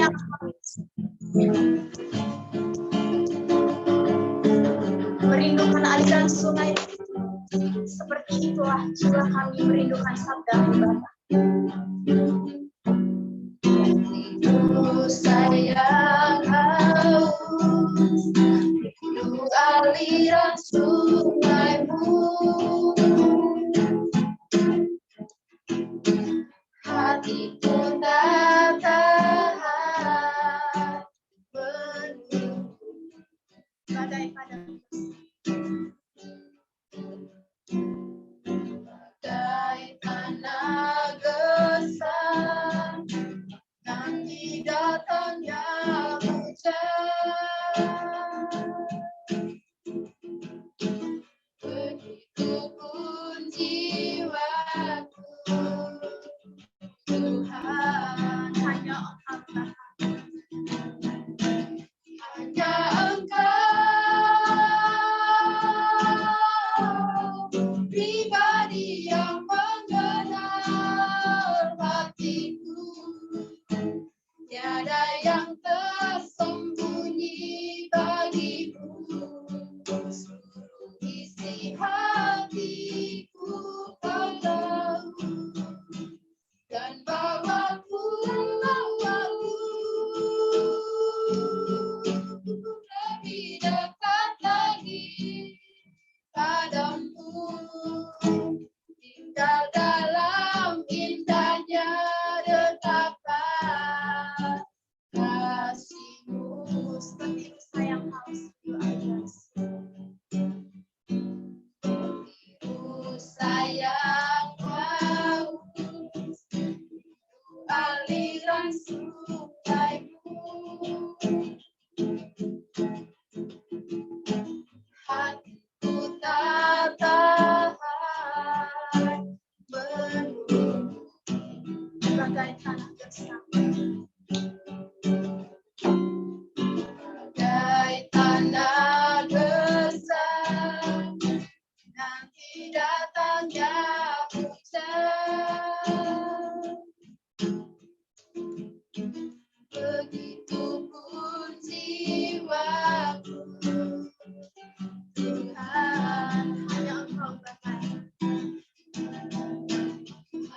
hanya merindukan aliran sungai, seperti itulah jiwa kami merindukan sabda Bapa. Sayang haus, rindu aliran sungaimu, hatiku tak tahan menunggu badai padam. Bagai tanah gersang, nanti datangnya hujan. Begitupun jiwaku, Tuhan, hanya Engkau tahan. Hanya Engkau pribadi yang mengenal hatiku, tiada yang tersembunyi bagimu. Seluruh isi hatiku Kau tahu, dan bawaku lebih dekat lagi padamu, tinggal dalam indahnya dekapan kasih-Mu. Seperti sayang haus sayang haus, aliran sungaimu, hatiku tak tahan menunggu bagai tanah gersang. Bagai tanah gersang, nanti datangnya hujan. Begitupun jiwaku, Tuhan, hanya Engkau berkata.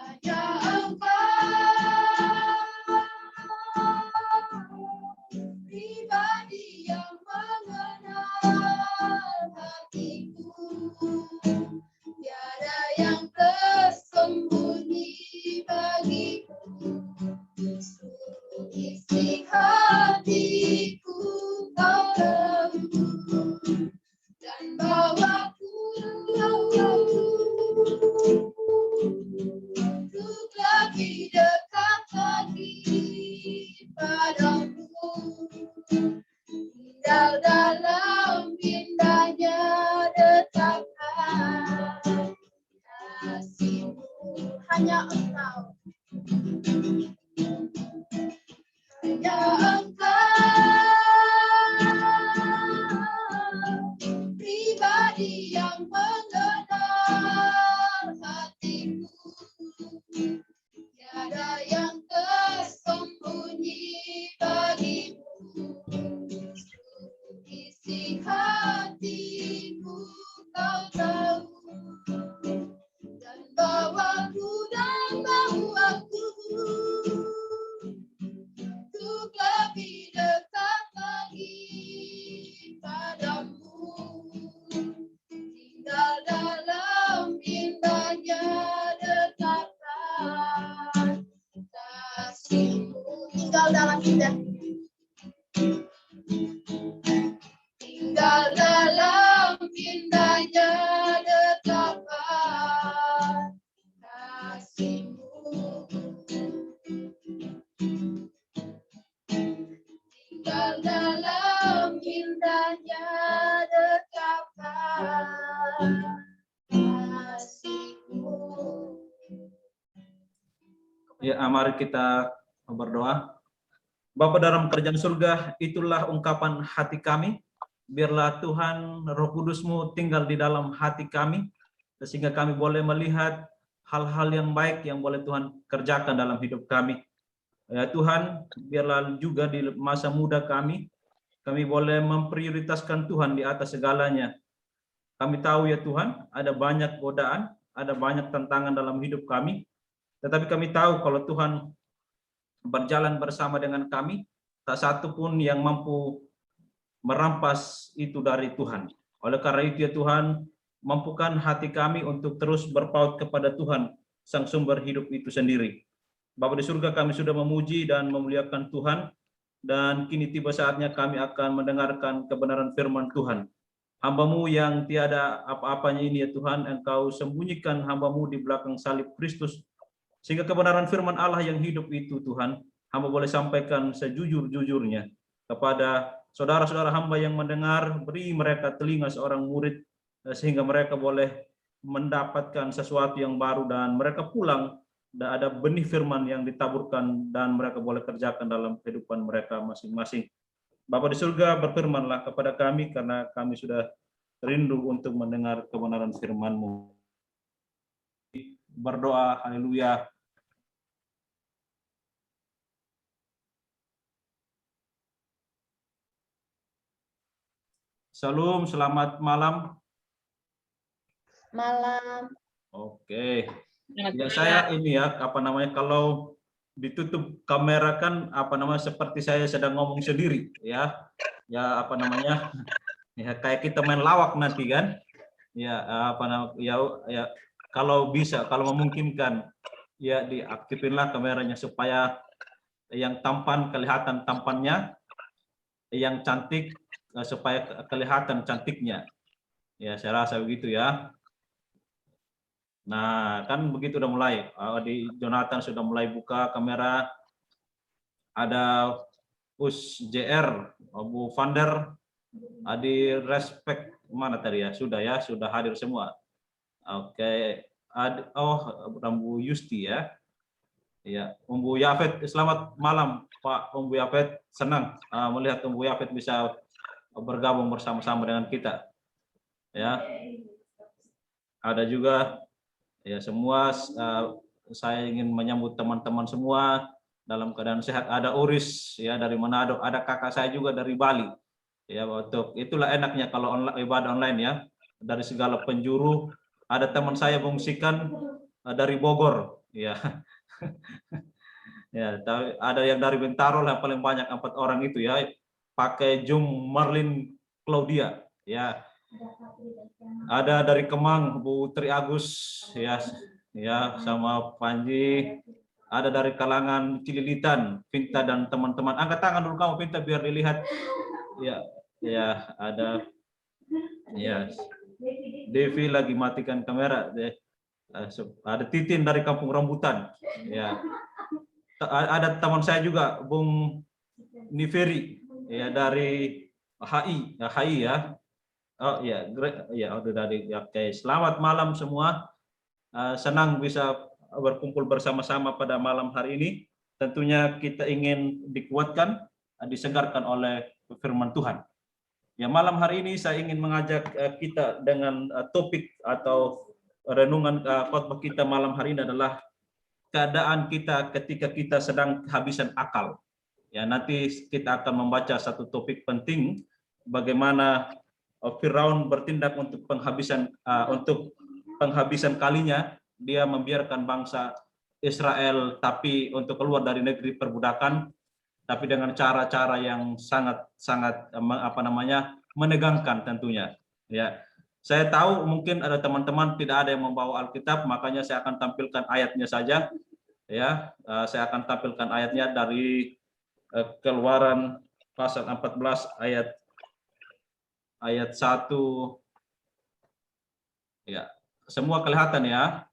Hanya Engkau pribadi yang mengenal hatiku, tiada yang tersembunyi bagimu. Seluruh isi hatiku Kau tahu, dan bawaku untuk lebih dekat lagi padamu, tinggal dalam indahnya dekapan kasih-Mu. Hanya Engkau, hanya Engkau pribadi yang mengenal hatiku, tiada yang tersembunyi bagimu. Seluruh isi hatiku Kau tahu, dan bawaku untuk lebih dekat lagi padamu, tinggal dalam indahnya dekapan kasih-Mu. Tinggal dalam indah, tinggal dalam indahnya dekapan kasih-Mu. Tinggal dalam indahnya dekapan kasih-Mu. Ya, mari kita berdoa. Bapa dalam kerajaan surga, itulah ungkapan hati kami. Biarlah Tuhan Roh Kudus-Mu tinggal di dalam hati kami, sehingga kami boleh melihat hal-hal yang baik yang boleh Tuhan kerjakan dalam hidup kami. Ya Tuhan, biarlah juga di masa muda kami boleh memprioritaskan Tuhan di atas segalanya. Kami tahu ya Tuhan, ada banyak godaan, ada banyak tantangan dalam hidup kami, tetapi kami tahu kalau Tuhan berjalan bersama dengan kami, tak satu pun yang mampu merampas itu dari Tuhan. Oleh karena itu ya Tuhan, mampukan hati kami untuk terus berpaut kepada Tuhan, Sang Sumber hidup itu sendiri. Bapa di surga, kami sudah memuji dan memuliakan Tuhan, dan kini tiba saatnya kami akan mendengarkan kebenaran firman Tuhan. Hamba-Mu yang tiada apa-apanya ini ya Tuhan, Engkau sembunyikan hamba-Mu di belakang salib Kristus, sehingga kebenaran firman Allah yang hidup itu Tuhan, hamba boleh sampaikan sejujur-jujurnya kepada saudara-saudara hamba yang mendengar. Beri mereka telinga seorang murid, sehingga mereka boleh mendapatkan sesuatu yang baru, dan mereka pulang dan ada benih firman yang ditaburkan dan mereka boleh kerjakan dalam kehidupan mereka masing-masing. Bapa di surga, berfirmanlah kepada kami karena kami sudah rindu untuk mendengar kebenaran firman-Mu. Berdoa, haleluya. Salam, selamat malam. Malam. Oke. Ya saya ini ya, kalau ditutup kamera kan seperti saya sedang ngomong sendiri ya. Ya ya kayak kita main lawak nanti kan. Ya ya kalau bisa, kalau memungkinkan ya diaktifkanlah kameranya supaya yang tampan kelihatan tampannya, yang cantik supaya kelihatan cantiknya. Ya saya rasa begitu ya. Nah, kan begitu udah mulai. Di Jonathan sudah mulai buka kamera. Ada JR, Bu Vander, Adi Respect mana tadi ya? Sudah hadir semua. Oke. Bu Yusti ya. Ya, Bu Yafet, selamat malam Pak Bu Yafet. Senang melihat Bu Yafet bisa bergabung bersama-sama dengan kita. Ya. Ada juga ya semua, saya ingin menyambut teman-teman semua dalam keadaan sehat. Ada Uris ya dari Manado, ada kakak saya juga dari Bali. Ya, untuk itulah enaknya kalau ibadah online ya, dari segala penjuru. Ada teman saya Bung Sikan dari Bogor ya. Ya, ada yang dari Bintaro lah, paling banyak 4 orang itu ya, pakai Zoom. Marlin Claudia ya. Ada dari Kemang Bu Tri Agus ya, sama Panji. Ada dari kalangan Cililitan, Pinta dan teman-teman. Angkat tangan dulu kamu Pinta biar dilihat. Ya, ada ya. Devi lagi matikan kamera deh. Ada Titin dari Kampung Rambutan. Ya. Ada teman saya juga Bung Niveri ya dari HI ya. Oh ya, udah dari. Oke, selamat malam semua. Senang bisa berkumpul bersama-sama pada malam hari ini. Tentunya kita ingin dikuatkan, disegarkan oleh firman Tuhan. Ya, malam hari ini saya ingin mengajak kita dengan topik atau renungan khotbah kita malam hari ini adalah keadaan kita ketika kita sedang kehabisan akal. Ya, nanti kita akan membaca satu topik penting, bagaimana Firaun bertindak untuk penghabisan kalinya. Dia membiarkan bangsa Israel tapi untuk keluar dari negeri perbudakan, tapi dengan cara-cara yang sangat menegangkan tentunya. Ya, saya tahu mungkin ada teman-teman tidak ada yang membawa Alkitab, makanya saya akan tampilkan ayatnya saja. Ya, saya akan tampilkan ayatnya dari Keluaran pasal 14 ayat 1. Ya, semua kelihatan ya.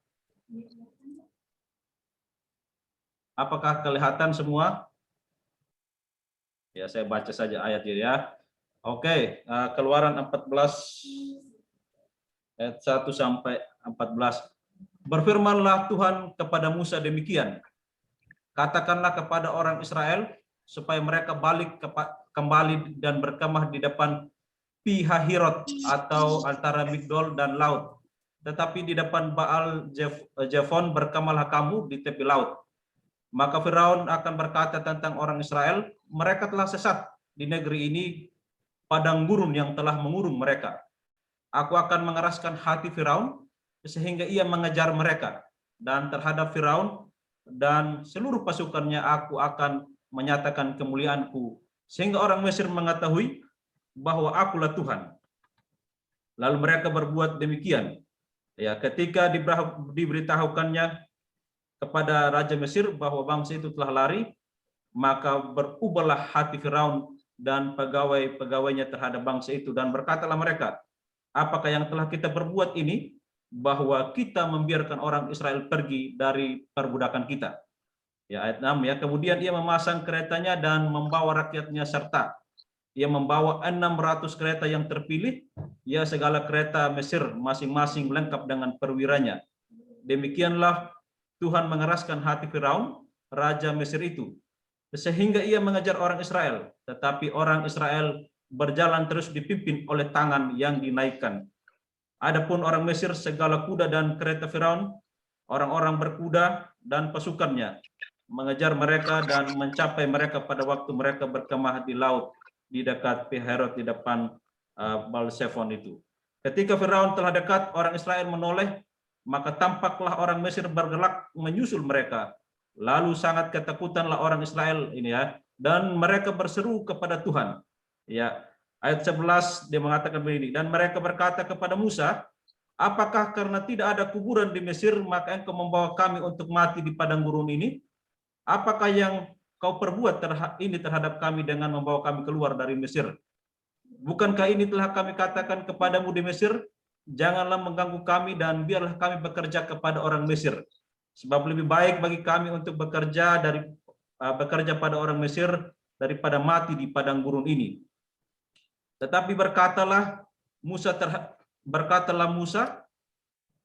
Apakah kelihatan semua? Ya, saya baca saja ayatnya ya. Oke, Keluaran 14 ayat 1 sampai 14. Berfirmanlah Tuhan kepada Musa demikian. Katakanlah kepada orang Israel supaya mereka balik kembali dan berkemah di depan Pi-hahirot atau antara Migdol dan laut. Tetapi di depan Baal Zephon berkemahlah kamu di tepi laut. Maka Firaun akan berkata tentang orang Israel, mereka telah sesat di negeri ini, padang gurun yang telah mengurung mereka. Aku akan mengeraskan hati Firaun sehingga ia mengejar mereka, dan terhadap Firaun dan seluruh pasukannya aku akan menyatakan kemuliaanku sehingga orang Mesir mengetahui bahwa akulah Tuhan. Lalu mereka berbuat demikian. Ya, ketika diberitahukannya kepada Raja Mesir bahwa bangsa itu telah lari, maka berubahlah hati Firaun dan pegawai-pegawainya terhadap bangsa itu, dan berkatalah mereka, apakah yang telah kita perbuat ini, bahwa kita membiarkan orang Israel pergi dari perbudakan kita. Ya, ayat 6 ya. Kemudian ia memasang keretanya dan membawa rakyatnya, serta ia membawa 600 kereta yang terpilih, ya segala kereta Mesir masing-masing lengkap dengan perwiranya. Demikianlah Tuhan mengeraskan hati Firaun, raja Mesir itu, sehingga ia mengejar orang Israel, tetapi orang Israel berjalan terus dipimpin oleh tangan yang dinaikkan. Adapun orang Mesir, segala kuda dan kereta Firaun, orang-orang berkuda dan pasukannya, mengejar mereka dan mencapai mereka pada waktu mereka berkemah di laut di dekat Piherot di depan Baal-Zephon itu. Ketika Firaun telah dekat, orang Israel menoleh, maka tampaklah orang Mesir bergelak menyusul mereka. Lalu sangat ketakutanlah orang Israel ini ya, dan mereka berseru kepada Tuhan. Ya, ayat 11 dia mengatakan begini, dan mereka berkata kepada Musa, apakah karena tidak ada kuburan di Mesir maka engkau membawa kami untuk mati di padang gurun ini? Apakah yang kau perbuat ini terhadap kami dengan membawa kami keluar dari Mesir? Bukankah ini telah kami katakan kepadamu di Mesir, janganlah mengganggu kami dan biarlah kami bekerja kepada orang Mesir, sebab lebih baik bagi kami untuk bekerja pada orang Mesir daripada mati di padang gurun ini. Tetapi berkatalah Musa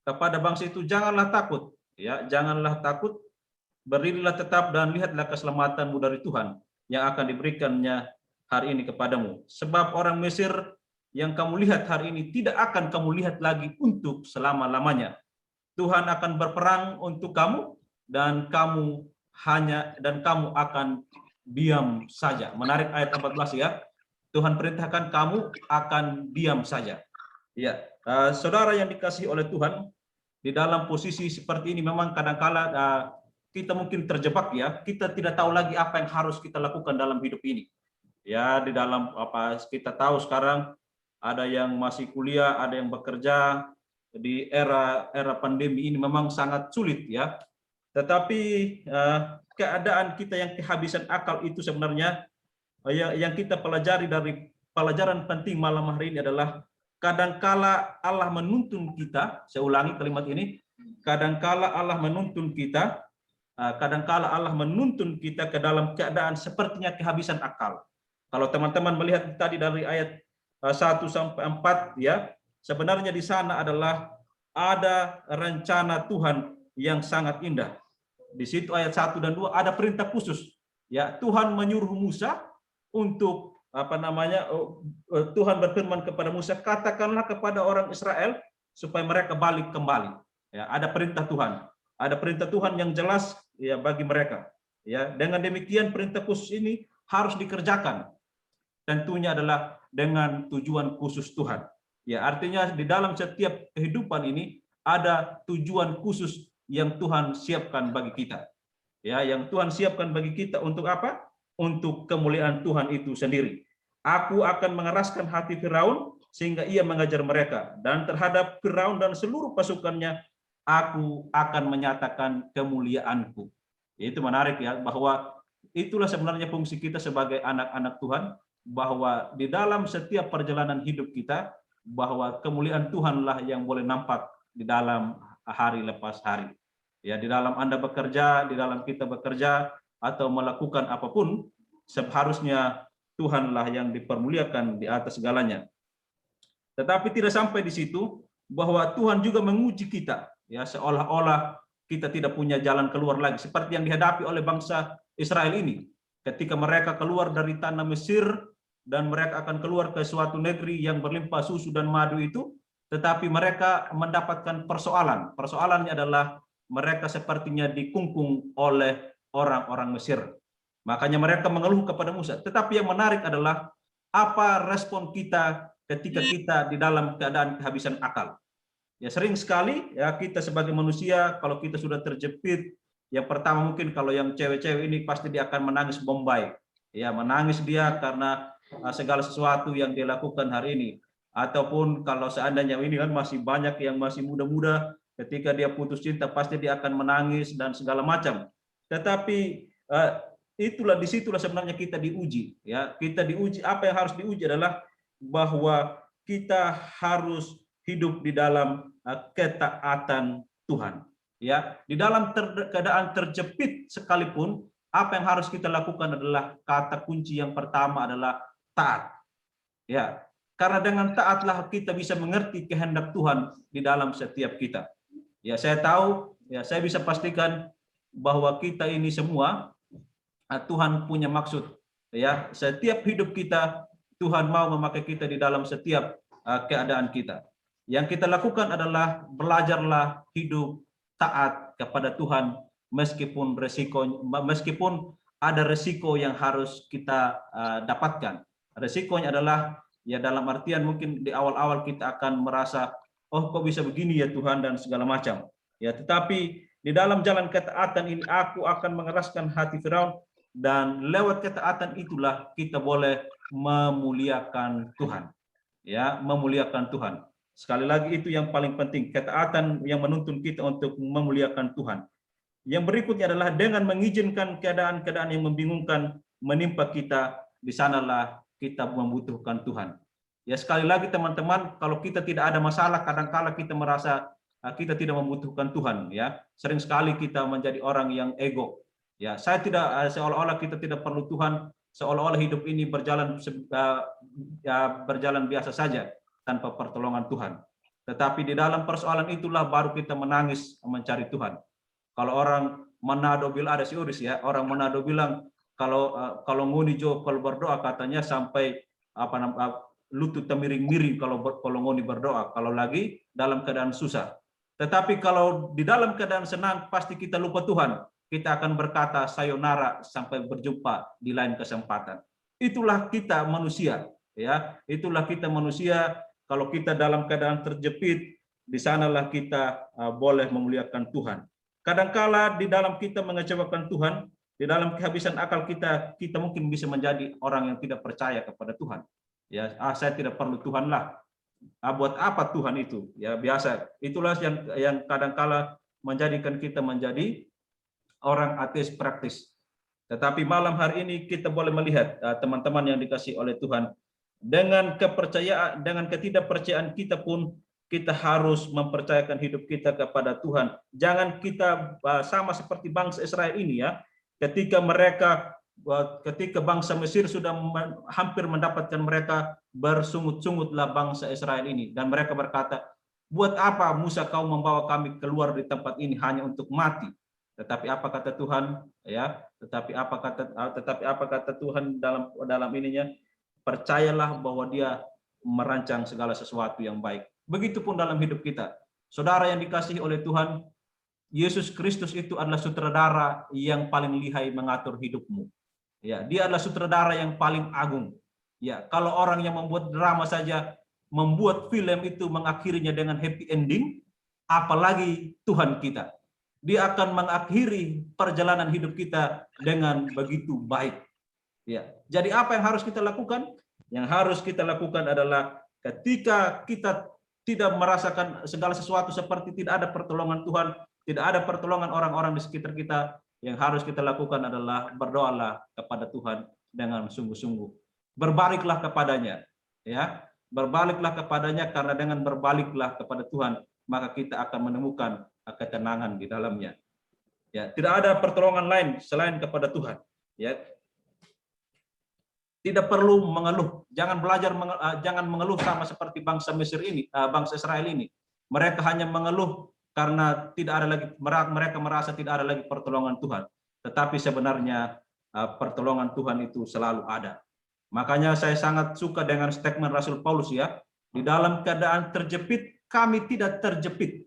kepada bangsa itu, janganlah takut, ya, janganlah takut, berdirilah tetap dan lihatlah keselamatanmu dari Tuhan yang akan diberikannya hari ini kepadamu. Sebab orang Mesir yang kamu lihat hari ini tidak akan kamu lihat lagi untuk selama-lamanya. Tuhan akan berperang untuk kamu dan kamu akan diam saja. Menarik ayat 14 ya. Tuhan perintahkan kamu akan diam saja. Ya, saudara yang dikasihi oleh Tuhan, di dalam posisi seperti ini memang kadang-kala kita mungkin terjebak ya, kita tidak tahu lagi apa yang harus kita lakukan dalam hidup ini. Ya, di dalam kita tahu sekarang ada yang masih kuliah, ada yang bekerja, di era pandemi ini memang sangat sulit ya. Tetapi keadaan kita yang kehabisan akal itu sebenarnya yang kita pelajari dari pelajaran penting malam hari ini adalah kadangkala Allah menuntun kita, saya ulangi kalimat ini, kadangkala Allah menuntun kita ke dalam keadaan sepertinya kehabisan akal. Kalau teman-teman melihat tadi dari ayat 1 sampai 4 ya, sebenarnya di sana adalah ada rencana Tuhan yang sangat indah. Di situ ayat 1 dan 2 ada perintah khusus. Ya, Tuhan menyuruh Musa untuk Tuhan berfirman kepada Musa, katakanlah kepada orang Israel supaya mereka balik kembali. Ya, ada perintah Tuhan. Ada perintah Tuhan yang jelas ya bagi mereka. Ya, dengan demikian perintah khusus ini harus dikerjakan. Tentunya adalah dengan tujuan khusus Tuhan. Ya, artinya di dalam setiap kehidupan ini ada tujuan khusus yang Tuhan siapkan bagi kita. Ya, yang Tuhan siapkan bagi kita untuk apa? Untuk kemuliaan Tuhan itu sendiri. Aku akan mengeraskan hati Firaun sehingga ia mengajar mereka, dan terhadap Firaun dan seluruh pasukannya aku akan menyatakan kemuliaanku. Itu menarik ya, bahwa itulah sebenarnya fungsi kita sebagai anak-anak Tuhan, bahwa di dalam setiap perjalanan hidup kita, bahwa kemuliaan Tuhanlah yang boleh nampak di dalam hari lepas hari. Ya, di dalam Anda bekerja, di dalam kita bekerja atau melakukan apapun, seharusnya Tuhanlah yang dipermuliakan di atas segalanya. Tetapi tidak sampai di situ, bahwa Tuhan juga menguji kita, ya, seolah-olah kita tidak punya jalan keluar lagi, seperti yang dihadapi oleh bangsa Israel ini. Ketika mereka keluar dari tanah Mesir dan mereka akan keluar ke suatu negeri yang berlimpah susu dan madu itu, tetapi mereka mendapatkan persoalan. Persoalannya adalah mereka sepertinya dikungkung oleh orang-orang Mesir. Makanya mereka mengeluh kepada Musa. Tetapi yang menarik adalah apa respon kita ketika kita di dalam keadaan kehabisan akal. Ya sering sekali ya kita sebagai manusia kalau kita sudah terjepit, yang pertama mungkin kalau yang cewek-cewek ini pasti dia akan menangis bombay. Ya menangis dia karena segala sesuatu yang dia lakukan hari ini. Ataupun kalau seandainya ini kan masih banyak yang masih muda-muda, ketika dia putus cinta pasti dia akan menangis dan segala macam. Tetapi disitulah sebenarnya kita diuji. Ya kita diuji, apa yang harus diuji adalah bahwa kita harus hidup di dalam ketaatan Tuhan. Ya di dalam keadaan terjepit sekalipun, apa yang harus kita lakukan adalah kata kunci yang pertama adalah taat. Ya, karena dengan taatlah kita bisa mengerti kehendak Tuhan di dalam setiap kita. Ya, saya tahu, ya saya bisa pastikan bahwa kita ini semua Tuhan punya maksud. Ya, setiap hidup kita Tuhan mau memakai kita di dalam setiap keadaan kita. Yang kita lakukan adalah belajarlah hidup taat kepada Tuhan meskipun ada resiko yang harus kita dapatkan. Resikonya adalah ya dalam artian mungkin di awal-awal kita akan merasa oh kok bisa begini ya Tuhan dan segala macam. Ya tetapi di dalam jalan ketaatan ini aku akan mengeraskan hati Firaun, dan lewat ketaatan itulah kita boleh memuliakan Tuhan. Ya, memuliakan Tuhan. Sekali lagi itu yang paling penting, ketaatan yang menuntun kita untuk memuliakan Tuhan. Yang berikutnya adalah dengan mengizinkan keadaan-keadaan yang membingungkan menimpa kita, di sanalah kita membutuhkan Tuhan. Ya sekali lagi teman-teman, kalau kita tidak ada masalah, kadang-kala kita merasa kita tidak membutuhkan Tuhan. Ya sering sekali kita menjadi orang yang ego. Ya saya tidak seolah-olah kita tidak perlu Tuhan, seolah-olah hidup ini berjalan biasa saja tanpa pertolongan Tuhan. Tetapi di dalam persoalan itulah baru kita menangis mencari Tuhan. Kalau orang Manado bilang ada siuris ya, orang Manado bilang kalau ngoni jo kalau berdoa katanya sampai lutut miring-miring kalau ngoni berdoa, kalau lagi dalam keadaan susah. Tetapi kalau di dalam keadaan senang pasti kita lupa Tuhan. Kita akan berkata sayonara sampai berjumpa di lain kesempatan. Itulah kita manusia, ya. Itulah kita manusia. Kalau kita dalam keadaan terjepit, di sanalah kita boleh memuliakan Tuhan. Kadangkala di dalam kita mengecewakan Tuhan, di dalam kehabisan akal kita mungkin bisa menjadi orang yang tidak percaya kepada Tuhan. Ya, saya tidak perlu Tuhan lah. Buat apa Tuhan itu? Ya biasa. Itulah yang kadangkala menjadikan kita menjadi orang ateis praktis. Tetapi malam hari ini kita boleh melihat teman-teman yang dikasihi oleh Tuhan, dengan kepercayaan, dengan ketidakpercayaan kita pun kita harus mempercayakan hidup kita kepada Tuhan. Jangan kita sama seperti bangsa Israel ini ya, ketika bangsa Mesir sudah hampir mendapatkan mereka, bersungut-sungutlah bangsa Israel ini, dan mereka berkata, buat apa Musa kau membawa kami keluar di tempat ini hanya untuk mati? Tetapi apa kata Tuhan? Ya, tetapi apa kata Tuhan dalam ininya? Percayalah bahwa Dia merancang segala sesuatu yang baik. Begitupun dalam hidup kita. Saudara yang dikasihi oleh Tuhan, Yesus Kristus itu adalah sutradara yang paling lihai mengatur hidupmu. Ya, Dia adalah sutradara yang paling agung. Ya, kalau orang yang membuat drama saja, membuat film itu mengakhirinya dengan happy ending, apalagi Tuhan kita. Dia akan mengakhiri perjalanan hidup kita dengan begitu baik. Ya. Jadi apa yang harus kita lakukan? Yang harus kita lakukan adalah ketika kita tidak merasakan segala sesuatu seperti tidak ada pertolongan Tuhan, tidak ada pertolongan orang-orang di sekitar kita, yang harus kita lakukan adalah berdoalah kepada Tuhan dengan sungguh-sungguh. Berbaliklah kepadanya, ya. Berbaliklah kepadanya, karena dengan berbaliklah kepada Tuhan, maka kita akan menemukan ketenangan di dalamnya. Ya, tidak ada pertolongan lain selain kepada Tuhan. Ya, tidak perlu mengeluh. Jangan mengeluh sama seperti bangsa Mesir ini, bangsa Israel ini. Mereka hanya mengeluh karena tidak ada lagi, mereka merasa tidak ada lagi pertolongan Tuhan. Tetapi sebenarnya pertolongan Tuhan itu selalu ada. Makanya saya sangat suka dengan statement Rasul Paulus ya. Di dalam keadaan terjepit, kami tidak terjepit.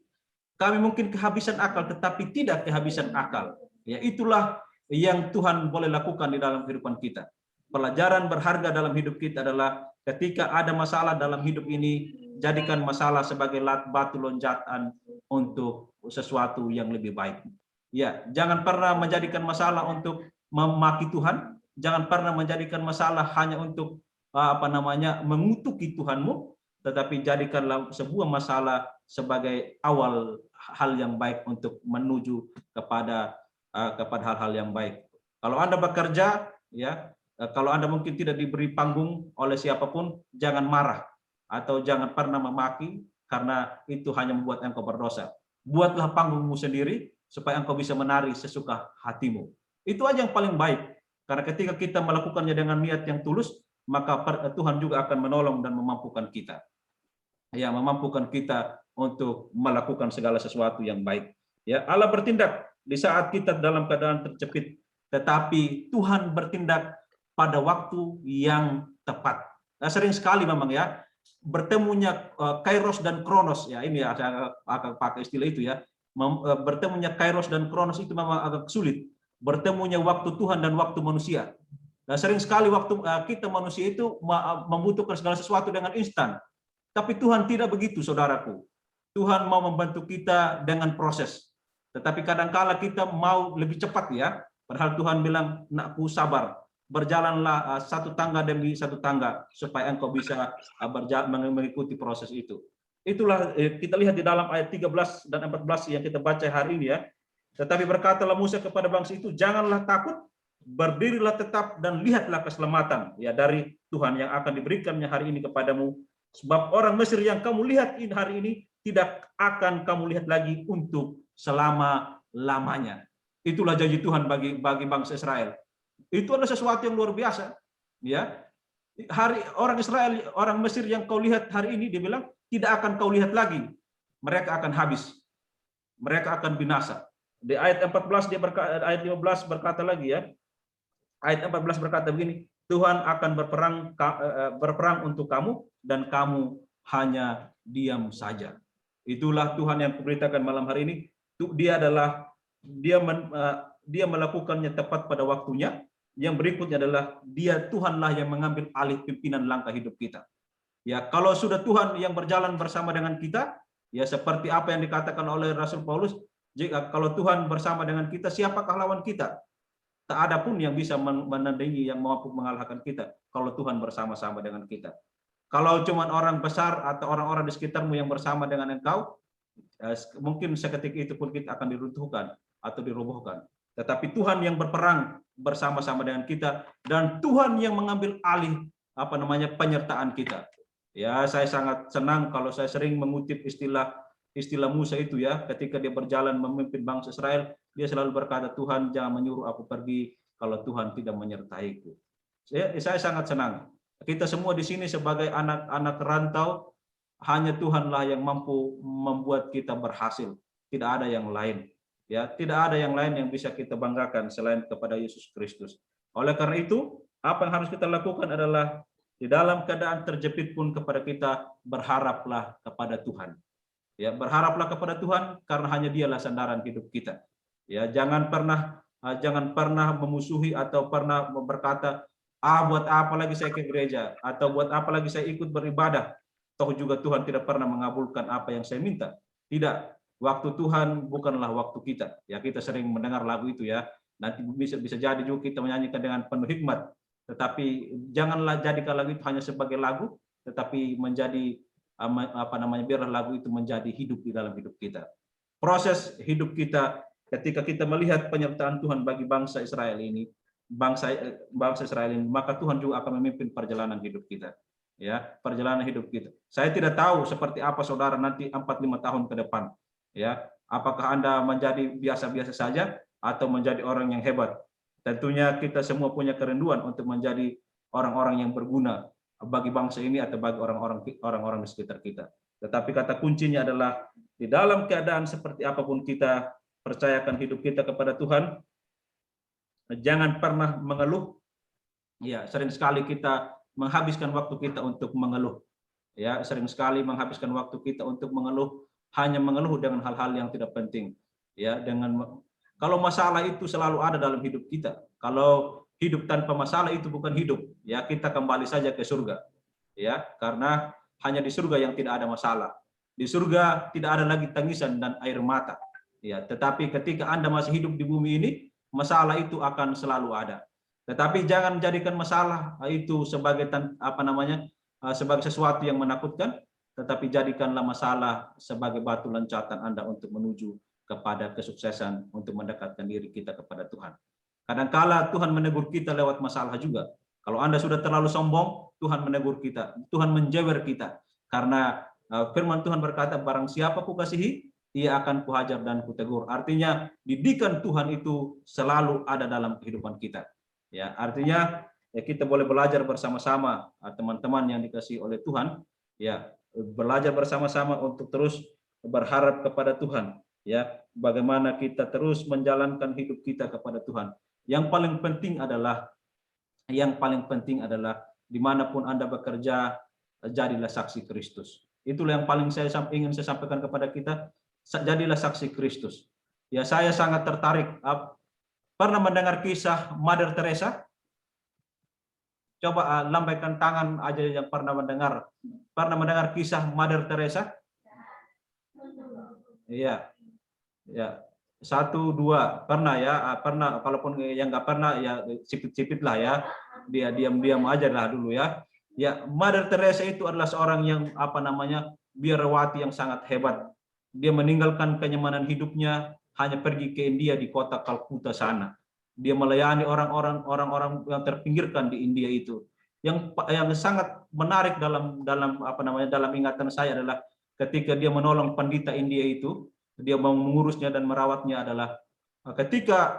Kami mungkin kehabisan akal, tetapi tidak kehabisan akal. Ya, itulah yang Tuhan boleh lakukan di dalam kehidupan kita. Pelajaran berharga dalam hidup kita adalah ketika ada masalah dalam hidup ini, jadikan masalah sebagai batu loncatan untuk sesuatu yang lebih baik. Ya, jangan pernah menjadikan masalah untuk memaki Tuhan, jangan pernah menjadikan masalah hanya untuk mengutuki Tuhanmu, tetapi jadikanlah sebuah masalah sebagai awal hal yang baik untuk menuju kepada hal-hal yang baik. Kalau Anda bekerja, ya, kalau Anda mungkin tidak diberi panggung oleh siapapun, jangan marah atau jangan pernah memaki, karena itu hanya membuat engkau berdosa. Buatlah panggungmu sendiri supaya engkau bisa menari sesuka hatimu. Itu aja yang paling baik. Karena ketika kita melakukannya dengan niat yang tulus, maka Tuhan juga akan menolong dan memampukan kita. Ya, memampukan kita untuk melakukan segala sesuatu yang baik. Ya, Allah bertindak di saat kita dalam keadaan terjepit, tetapi Tuhan bertindak pada waktu yang tepat. Nah, sering sekali memang ya, bertemunya kairos dan kronos, ya ini ya, saya akan pakai istilah itu ya. Bertemunya kairos dan kronos itu memang agak sulit. Bertemunya waktu Tuhan dan waktu manusia. Nah, sering sekali waktu kita manusia itu membutuhkan segala sesuatu dengan instan. Tapi Tuhan tidak begitu, saudaraku. Tuhan mau membantu kita dengan proses. Tetapi kadang-kala kita mau lebih cepat ya. Padahal Tuhan bilang, nakku sabar. Berjalanlah satu tangga demi satu tangga supaya engkau bisa mengikuti proses itu. Itulah kita lihat di dalam ayat 13 dan 14 yang kita baca hari ini ya. Tetapi berkatalah Musa kepada bangsa itu, janganlah takut, berdirilah tetap dan lihatlah keselamatan ya dari Tuhan yang akan diberikannya hari ini kepadamu. Sebab orang Mesir yang kamu lihat hari ini tidak akan kamu lihat lagi untuk selama-lamanya. Itulah janji Tuhan bagi bangsa Israel. Itu adalah sesuatu yang luar biasa. Ya, orang Israel, orang Mesir yang kau lihat hari ini, dia bilang tidak akan kau lihat lagi. Mereka akan habis. Mereka akan binasa. Di ayat 14 ayat 15 berkata lagi ya. Ayat 14 berkata begini, Tuhan akan berperang untuk kamu dan kamu hanya diam saja. Itulah Tuhan yang kuberitakan malam hari ini. Dia melakukannya tepat pada waktunya. Yang berikutnya adalah Tuhanlah yang mengambil alih pimpinan langkah hidup kita. Ya, kalau sudah Tuhan yang berjalan bersama dengan kita, ya seperti apa yang dikatakan oleh Rasul Paulus, kalau Tuhan bersama dengan kita, siapakah lawan kita? Tak ada pun yang bisa menandingi, yang mampu mengalahkan kita kalau Tuhan bersama-sama dengan kita. Kalau cuma orang besar atau orang-orang di sekitarmu yang bersama dengan engkau, mungkin seketika itu pun kita akan diruntuhkan atau dirobohkan. Tetapi Tuhan yang berperang bersama-sama dengan kita, dan Tuhan yang mengambil alih penyertaan kita. Ya, saya sangat senang kalau saya sering mengutip istilah Musa itu ya, ketika dia berjalan memimpin bangsa Israel, dia selalu berkata, Tuhan jangan menyuruh aku pergi kalau Tuhan tidak menyertaiku. Saya sangat senang. Kita semua di sini sebagai anak-anak rantau, hanya Tuhanlah yang mampu membuat kita berhasil. Tidak ada yang lain. Ya, tidak ada yang lain yang bisa kita banggakan selain kepada Yesus Kristus. Oleh karena itu, apa yang harus kita lakukan adalah di dalam keadaan terjepit pun kepada kita berharaplah kepada Tuhan. Ya, berharaplah kepada Tuhan karena hanya Dialah sandaran hidup kita. Ya, jangan pernah memusuhi atau pernah berkata, buat apa lagi saya ke gereja atau buat apa lagi saya ikut beribadah. Toh juga Tuhan tidak pernah mengabulkan apa yang saya minta. Tidak. Waktu Tuhan bukanlah waktu kita. Ya, kita sering mendengar lagu itu ya. Nanti bisa jadi juga kita menyanyikan dengan penuh hikmat. Tetapi janganlah jadikan lagu itu hanya sebagai lagu, tetapi menjadi biarlah lagu itu menjadi hidup di dalam hidup kita. Proses hidup kita ketika kita melihat penyertaan Tuhan bagi bangsa Israel ini, maka Tuhan juga akan memimpin perjalanan hidup kita. Ya, perjalanan hidup kita. Saya tidak tahu seperti apa saudara nanti 4-5 tahun ke depan. Ya, apakah Anda menjadi biasa-biasa saja atau menjadi orang yang hebat? Tentunya kita semua punya kerinduan untuk menjadi orang-orang yang berguna bagi bangsa ini atau bagi orang-orang di sekitar kita. Tetapi kata kuncinya adalah di dalam keadaan seperti apapun kita percayakan hidup kita kepada Tuhan. Jangan pernah mengeluh. Ya, sering sekali kita menghabiskan waktu kita untuk mengeluh. Ya, sering sekali menghabiskan waktu kita untuk mengeluh, hanya mengeluh dengan hal-hal yang tidak penting. Ya, dengan Kalau masalah itu selalu ada dalam hidup kita, kalau hidup tanpa masalah itu bukan hidup, ya kita kembali saja ke surga, ya, karena hanya di surga yang tidak ada masalah. Di surga tidak ada lagi tangisan dan air mata, ya. Tetapi ketika Anda masih hidup di bumi ini, masalah itu akan selalu ada. Tetapi jangan jadikan masalah itu sebagai sebagai sesuatu yang menakutkan, tetapi jadikanlah masalah sebagai batu loncatan Anda untuk menuju kepada kesuksesan, untuk mendekatkan diri kita kepada Tuhan. Kadangkala Tuhan menegur kita lewat masalah juga. Kalau Anda sudah terlalu sombong, Tuhan menegur kita, Tuhan menjewer kita. Karena firman Tuhan berkata, barang siapa kukasihi, ia akan kuhajar dan kutegur. Artinya didikan Tuhan itu selalu ada dalam kehidupan kita. Ya, artinya ya kita boleh belajar bersama-sama, teman-teman yang dikasihi oleh Tuhan, ya, belajar bersama-sama untuk terus berharap kepada Tuhan, ya, bagaimana kita terus menjalankan hidup kita kepada Tuhan. Yang paling penting adalah dimanapun Anda bekerja, jadilah saksi Kristus. Itulah yang paling ingin saya sampaikan kepada kita, jadilah saksi Kristus. Ya, saya sangat tertarik. Pernah mendengar kisah Mother Teresa? Coba lambaikan tangan aja yang pernah mendengar kisah Mother Teresa? Iya, ya. 1, 2 pernah ya, pernah. Kalaupun yang nggak pernah ya cipit-cipit lah ya, dia diam-diam aja lah dulu ya. Ya, Mother Teresa itu adalah seorang yang biarawati yang sangat hebat. Dia meninggalkan kenyamanan hidupnya, hanya pergi ke India di kota Kalkuta sana. Dia melayani orang-orang yang terpinggirkan di India itu. Yang sangat menarik dalam ingatan saya adalah ketika dia menolong pendeta India itu. Dia mau mengurusnya dan merawatnya adalah ketika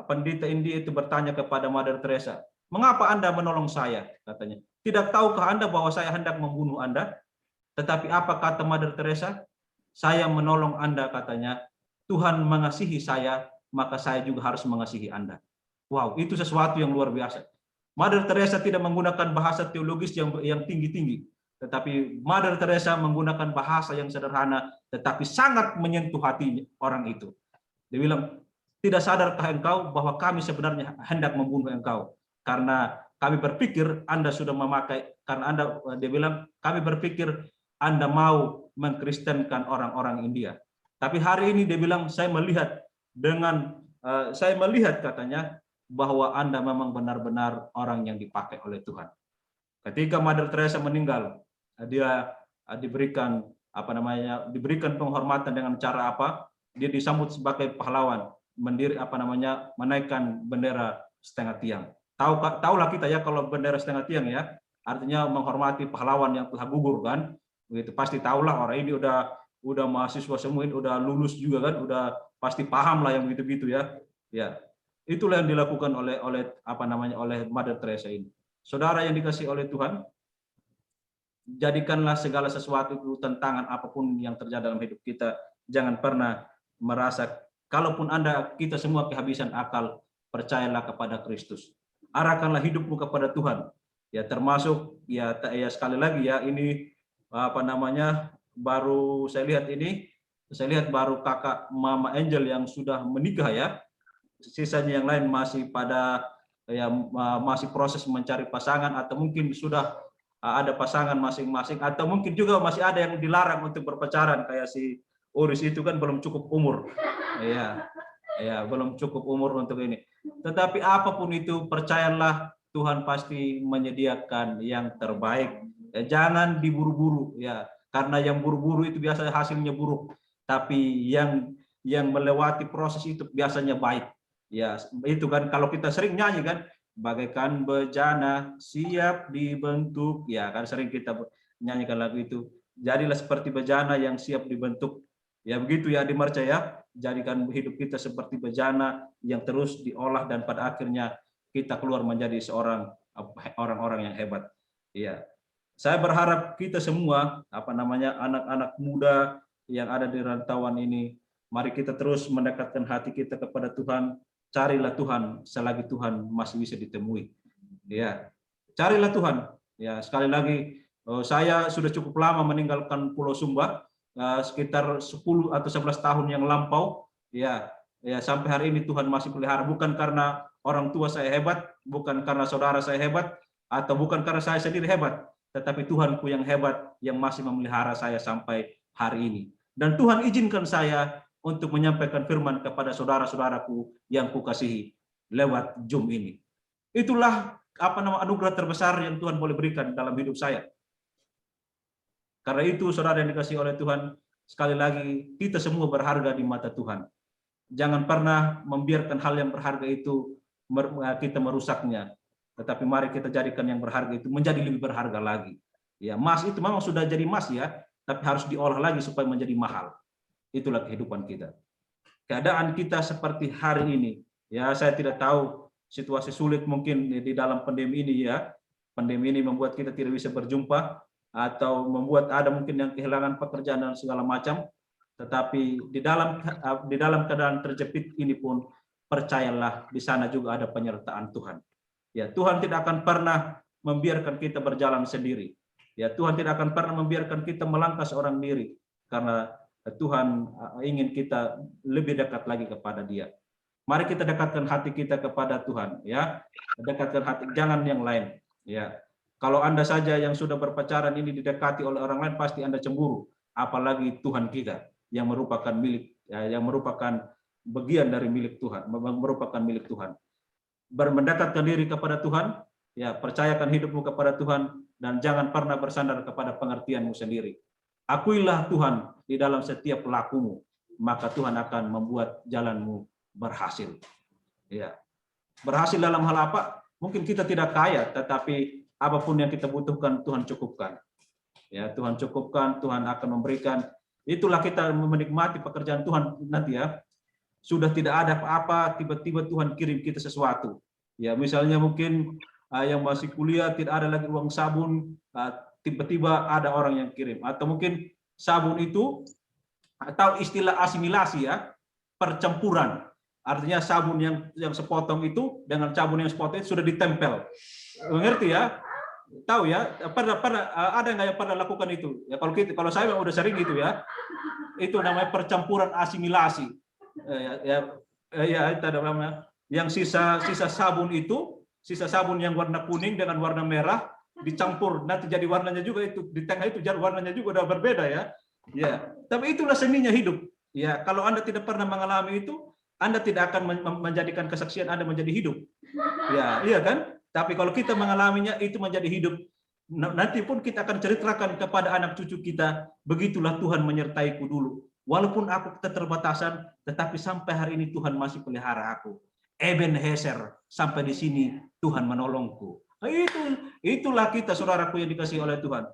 pendeta India itu bertanya kepada Mother Teresa, mengapa Anda menolong saya? Katanya, tidak tahukah Anda bahwa saya hendak membunuh Anda? Tetapi apa kata Mother Teresa? Saya menolong Anda, katanya, Tuhan mengasihi saya, maka saya juga harus mengasihi Anda. Wow, itu sesuatu yang luar biasa. Mother Teresa tidak menggunakan bahasa teologis yang tinggi-tinggi, tetapi Mother Teresa menggunakan bahasa yang sederhana, tetapi sangat menyentuh hati orang itu. Dia bilang, tidak sadarkah engkau bahwa kami sebenarnya hendak membunuh engkau? Karena kami berpikir Anda sudah memakai, dia bilang, kami berpikir Anda mau mengkristenkan orang-orang India. Tapi hari ini dia bilang, saya melihat katanya, bahwa Anda memang benar-benar orang yang dipakai oleh Tuhan. Ketika Mother Teresa meninggal, dia diberikan penghormatan dengan cara apa? Dia disambut sebagai pahlawan, menaikkan bendera setengah tiang. Tahulah kita ya kalau bendera setengah tiang ya, artinya menghormati pahlawan yang telah gugur kan. Begitu pasti tahulah orang ini udah mahasiswa semua, ini udah lulus juga kan, udah pasti paham lah yang begitu-gitu ya. Ya. Itulah yang dilakukan oleh Mother Teresa ini. Saudara yang dikasihi oleh Tuhan, jadikanlah segala sesuatu itu tantangan apapun yang terjadi dalam hidup kita. Jangan pernah merasa, kalaupun kita semua kehabisan akal, percayalah kepada Kristus. Arahkanlah hidupmu kepada Tuhan. Ya, termasuk ya sekali lagi ya, ini baru saya lihat baru kakak Mama Angel yang sudah menikah ya. Sisanya yang lain masih masih proses mencari pasangan, atau mungkin sudah ada pasangan masing-masing, atau mungkin juga masih ada yang dilarang untuk berpacaran kayak si Oris itu kan belum cukup umur. Ya, belum cukup umur untuk ini. Tetapi apapun itu, percayalah Tuhan pasti menyediakan yang terbaik. Ya, jangan diburu-buru ya, karena yang buru-buru itu biasanya hasilnya buruk. Tapi yang melewati proses itu biasanya baik. Ya, itu kan kalau kita sering nyanyi kan, bagaikan bejana siap dibentuk, ya kan sering kita nyanyikan lagu itu. Jadilah seperti bejana yang siap dibentuk. Ya begitu ya Dimarca ya, jadikan hidup kita seperti bejana yang terus diolah dan pada akhirnya kita keluar menjadi orang-orang yang hebat. Ya. Saya berharap kita semua anak-anak muda yang ada di rantauan ini, mari kita terus mendekatkan hati kita kepada Tuhan. Carilah Tuhan selagi Tuhan masih bisa ditemui. Ya, carilah Tuhan. Ya, sekali lagi saya sudah cukup lama meninggalkan Pulau Sumba, sekitar 10 atau 11 tahun yang lampau. Ya, Ya, sampai hari ini Tuhan masih pelihara, bukan karena orang tua saya hebat, bukan karena saudara saya hebat, atau bukan karena saya sendiri hebat, tetapi Tuhanku yang hebat yang masih memelihara saya sampai hari ini. Dan Tuhan izinkan saya untuk menyampaikan firman kepada saudara-saudaraku yang kukasihi lewat Zoom ini. Itulah anugerah terbesar yang Tuhan boleh berikan dalam hidup saya. Karena itu, saudara yang dikasihi oleh Tuhan, sekali lagi kita semua berharga di mata Tuhan. Jangan pernah membiarkan hal yang berharga itu kita merusaknya. Tetapi mari kita jadikan yang berharga itu menjadi lebih berharga lagi. Ya, emas itu memang sudah jadi emas ya, tapi harus diolah lagi supaya menjadi mahal. Itulah kehidupan kita. Keadaan kita seperti hari ini, ya saya tidak tahu, situasi sulit mungkin di dalam pandemi ini ya. Pandemi ini membuat kita tidak bisa berjumpa, atau membuat ada mungkin yang kehilangan pekerjaan dan segala macam. Tetapi di dalam keadaan terjepit ini pun, percayalah di sana juga ada penyertaan Tuhan. Ya, Tuhan tidak akan pernah membiarkan kita berjalan sendiri. Ya, Tuhan tidak akan pernah membiarkan kita melangkah seorang diri, karena Tuhan ingin kita lebih dekat lagi kepada Dia. Mari kita dekatkan hati kita kepada Tuhan, ya. Dekatkan hati, jangan yang lain, ya. Kalau Anda saja yang sudah berpacaran ini didekati oleh orang lain, pasti Anda cemburu, apalagi Tuhan kita yang merupakan milik, yang merupakan bagian dari milik Tuhan, merupakan milik Tuhan. Mendekatkan diri kepada Tuhan, ya, percayakan hidupmu kepada Tuhan, dan jangan pernah bersandar kepada pengertianmu sendiri. Akuilah Tuhan di dalam setiap lakumu, maka Tuhan akan membuat jalanmu berhasil. Ya. Berhasil dalam hal apa? Mungkin kita tidak kaya, tetapi apapun yang kita butuhkan Tuhan cukupkan. Ya, Tuhan cukupkan, Tuhan akan memberikan. Itulah kita menikmati pekerjaan Tuhan nanti ya. Sudah tidak ada apa-apa, tiba-tiba Tuhan kirim kita sesuatu. Ya, misalnya mungkin yang masih kuliah tidak ada lagi uang sabun, tiba-tiba ada orang yang kirim. Atau mungkin sabun itu, atau istilah asimilasi ya, percampuran. Artinya sabun yang sepotong itu dengan sabun yang sepotong itu sudah ditempel. Mengerti ya? Tahu ya? Ada nggak yang pernah lakukan itu? Ya, kalau saya udah sering gitu ya. Itu namanya percampuran asimilasi. Itu namanya. Yang sisa sabun itu, sisa sabun yang warna kuning dengan warna merah dicampur, nanti jadi warnanya juga itu di tengah itu warnanya juga udah berbeda ya. Ya, tapi itulah seninya hidup. Ya, kalau Anda tidak pernah mengalami itu, Anda tidak akan menjadikan kesaksian Anda menjadi hidup. Ya, iya kan? Tapi kalau kita mengalaminya, itu menjadi hidup. Nanti pun kita akan ceritakan kepada anak cucu kita, begitulah Tuhan menyertaiku dulu. Walaupun aku keterbatasan, tetapi sampai hari ini Tuhan masih pelihara aku. Ebenezer, sampai di sini Tuhan menolongku. Itulah kita, saudaraku yang dikasihi oleh Tuhan.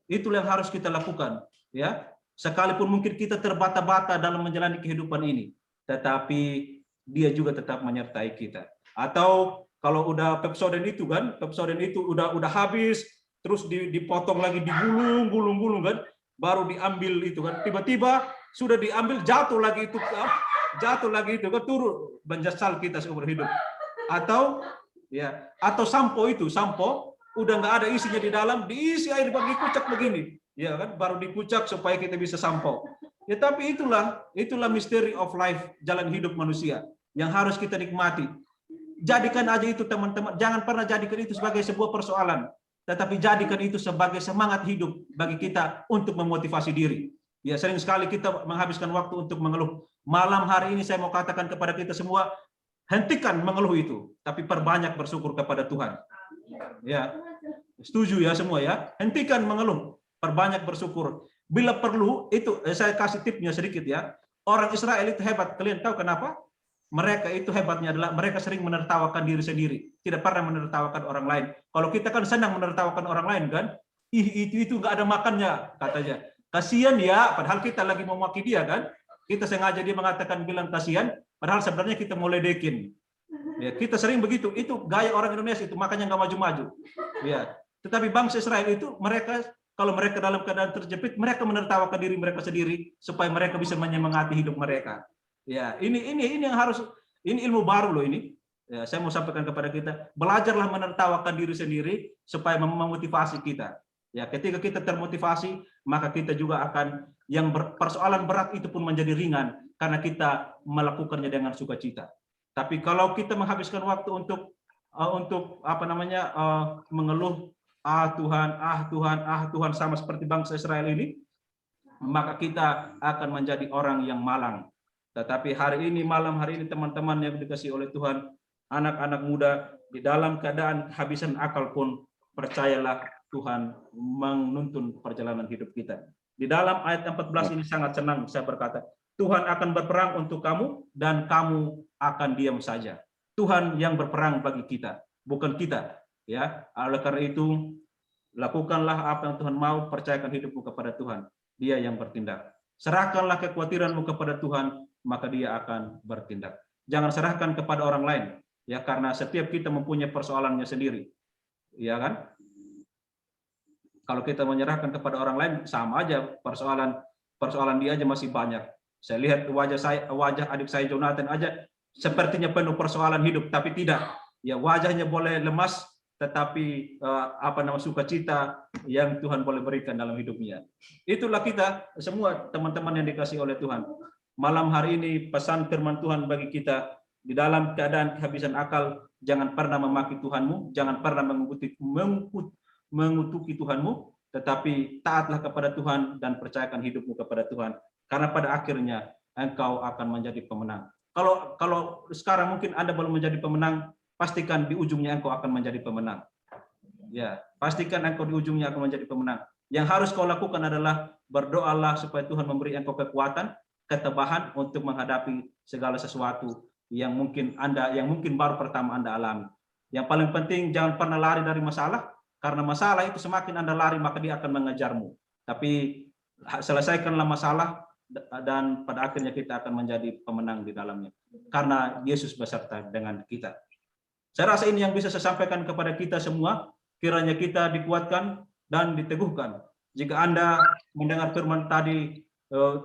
Itulah yang harus kita lakukan. Ya, sekalipun mungkin kita terbata-bata dalam menjalani kehidupan ini, tetapi Dia juga tetap menyertai kita. Atau kalau udah Pepsodent itu kan, Pepsodent itu udah habis, terus dipotong lagi, digulung kan, baru diambil itu kan, tiba-tiba sudah diambil jatuh lagi itu kan, turun, menjasal kita seumur hidup. Atau sampo udah nggak ada isinya di dalam, diisi air dikucak begini, ya kan, baru dikucak supaya kita bisa sampo. Ya, tapi itulah misteri of life, jalan hidup manusia yang harus kita nikmati. Jadikan aja itu teman-teman, jangan pernah jadikan itu sebagai sebuah persoalan, tetapi jadikan itu sebagai semangat hidup bagi kita untuk memotivasi diri. Ya, sering sekali kita menghabiskan waktu untuk mengeluh. Malam hari ini saya mau katakan kepada kita semua, hentikan mengeluh itu, tapi perbanyak bersyukur kepada Tuhan. Ya, setuju ya semua ya? Hentikan mengeluh, perbanyak bersyukur. Bila perlu, itu saya kasih tipnya sedikit ya. Orang Israel itu hebat, kalian tahu kenapa? Mereka itu hebatnya adalah mereka sering menertawakan diri sendiri, tidak pernah menertawakan orang lain. Kalau kita kan senang menertawakan orang lain kan, itu nggak ada makannya katanya. Kasihan ya, padahal kita lagi mau maki dia kan. Kita sengaja dia mengatakan bilang kasihan, padahal sebenarnya kita mau ledekin. Ya, kita sering begitu. Itu gaya orang Indonesia itu, makanya nggak maju-maju. Ya, tetapi bangsa Israel itu kalau mereka dalam keadaan terjepit, mereka menertawakan diri mereka sendiri supaya mereka bisa menyemangati hidup mereka. Ya, ini yang harus, ini ilmu baru loh ini. Ya, saya mau sampaikan kepada kita, belajarlah menertawakan diri sendiri supaya memotivasi kita. Ya, ketika kita termotivasi, maka kita juga akan persoalan berat itu pun menjadi ringan karena kita melakukannya dengan sukacita. Tapi kalau kita menghabiskan waktu untuk mengeluh, Tuhan sama seperti bangsa Israel ini, maka kita akan menjadi orang yang malang. Tetapi malam hari ini teman-teman yang dikasihi oleh Tuhan, anak-anak muda, di dalam keadaan habisan akal pun, percayalah Tuhan menuntun perjalanan hidup kita. Di dalam ayat 14 ini sangat senang saya berkata, Tuhan akan berperang untuk kamu dan kamu akan diam saja. Tuhan yang berperang bagi kita, bukan kita. Ya, oleh karena itu lakukanlah apa yang Tuhan mau, percayakan hidupmu kepada Tuhan. Dia yang bertindak. Serahkanlah kekhawatiranmu kepada Tuhan, maka Dia akan bertindak. Jangan serahkan kepada orang lain, ya, karena setiap kita mempunyai persoalannya sendiri. Ya kan? Kalau kita menyerahkan kepada orang lain, sama aja persoalan dia aja masih banyak. Saya lihat wajah adik saya Jonathan aja sepertinya penuh persoalan hidup, tapi tidak. Ya, wajahnya boleh lemas, tetapi sukacita yang Tuhan boleh berikan dalam hidupnya. Itulah kita semua teman-teman yang dikasihi oleh Tuhan. Malam hari ini pesan firman Tuhan bagi kita, di dalam keadaan kehabisan akal, jangan pernah memaki Tuhanmu, jangan pernah mengutuki Tuhanmu, tetapi taatlah kepada Tuhan dan percayakan hidupmu kepada Tuhan. Karena pada akhirnya engkau akan menjadi pemenang. Kalau sekarang mungkin Anda belum menjadi pemenang, pastikan di ujungnya engkau akan menjadi pemenang. Ya, pastikan engkau di ujungnya akan menjadi pemenang. Yang harus kau lakukan adalah berdoalah supaya Tuhan memberi engkau kekuatan, ketabahan untuk menghadapi segala sesuatu yang mungkin baru pertama Anda alami. Yang paling penting jangan pernah lari dari masalah, karena masalah itu semakin Anda lari maka dia akan mengejarmu. Tapi selesaikanlah masalah dan pada akhirnya kita akan menjadi pemenang di dalamnya. Karena Yesus beserta dengan kita. Saya rasa ini yang bisa saya sampaikan kepada kita semua. Kiranya kita dikuatkan dan diteguhkan. Jika Anda mendengar firman tadi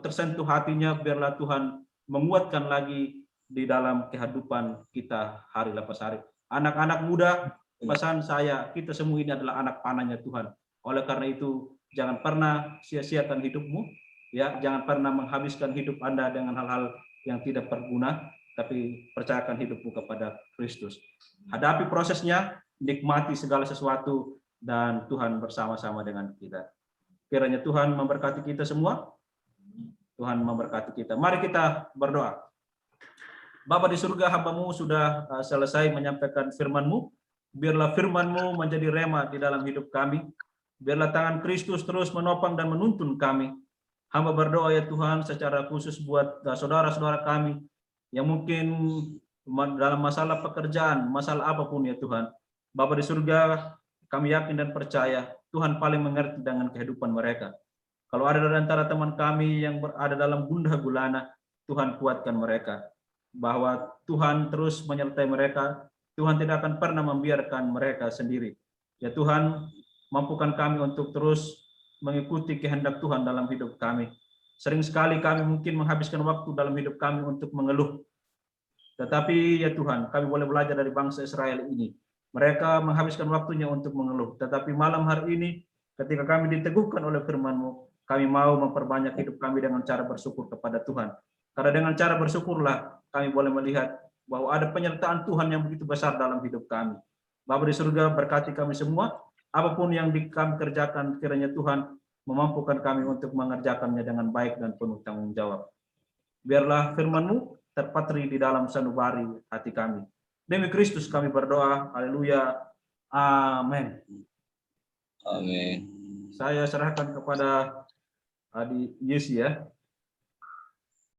tersentuh hatinya, biarlah Tuhan menguatkan lagi di dalam kehidupan kita hari lepas hari. Anak-anak muda, pesan saya, kita semua ini adalah anak panahnya Tuhan. Oleh karena itu, jangan pernah sia-siakan hidupmu, ya, jangan pernah menghabiskan hidup Anda dengan hal-hal yang tidak berguna, tapi percayakan hidupmu kepada Kristus. Hadapi prosesnya, nikmati segala sesuatu, dan Tuhan bersama-sama dengan kita. Kiranya Tuhan memberkati kita semua. Tuhan memberkati kita. Mari kita berdoa. Bapa di surga, hamba-Mu sudah selesai menyampaikan firman-Mu. Biarlah firman-Mu menjadi rema di dalam hidup kami. Biarlah tangan Kristus terus menopang dan menuntun kami. Hamba berdoa ya Tuhan secara khusus buat saudara-saudara kami yang mungkin dalam masalah pekerjaan, masalah apapun ya Tuhan. Bapa di surga, kami yakin dan percaya Tuhan paling mengerti dengan kehidupan mereka. Kalau ada di antara teman kami yang berada dalam gundah gulana, Tuhan kuatkan mereka. Bahwa Tuhan terus menyertai mereka, Tuhan tidak akan pernah membiarkan mereka sendiri. Ya Tuhan, mampukan kami untuk terus mengikuti kehendak Tuhan dalam hidup kami. Sering sekali kami mungkin menghabiskan waktu dalam hidup kami untuk mengeluh. Tetapi ya Tuhan, kami boleh belajar dari bangsa Israel ini. Mereka menghabiskan waktunya untuk mengeluh. Tetapi malam hari ini, ketika kami diteguhkan oleh firman-Mu, kami mau memperbanyak hidup kami dengan cara bersyukur kepada Tuhan. Karena dengan cara bersyukurlah, kami boleh melihat bahwa ada penyertaan Tuhan yang begitu besar dalam hidup kami. Bapa di surga, berkati kami semua. Apapun yang kami kerjakan, kiranya Tuhan memampukan kami untuk mengerjakannya dengan baik dan penuh tanggung jawab. Biarlah firman-Mu terpatri di dalam sanubari hati kami. Demi Kristus kami berdoa. Haleluya. Amin. Amin. Saya serahkan kepada Adik Yesi ya.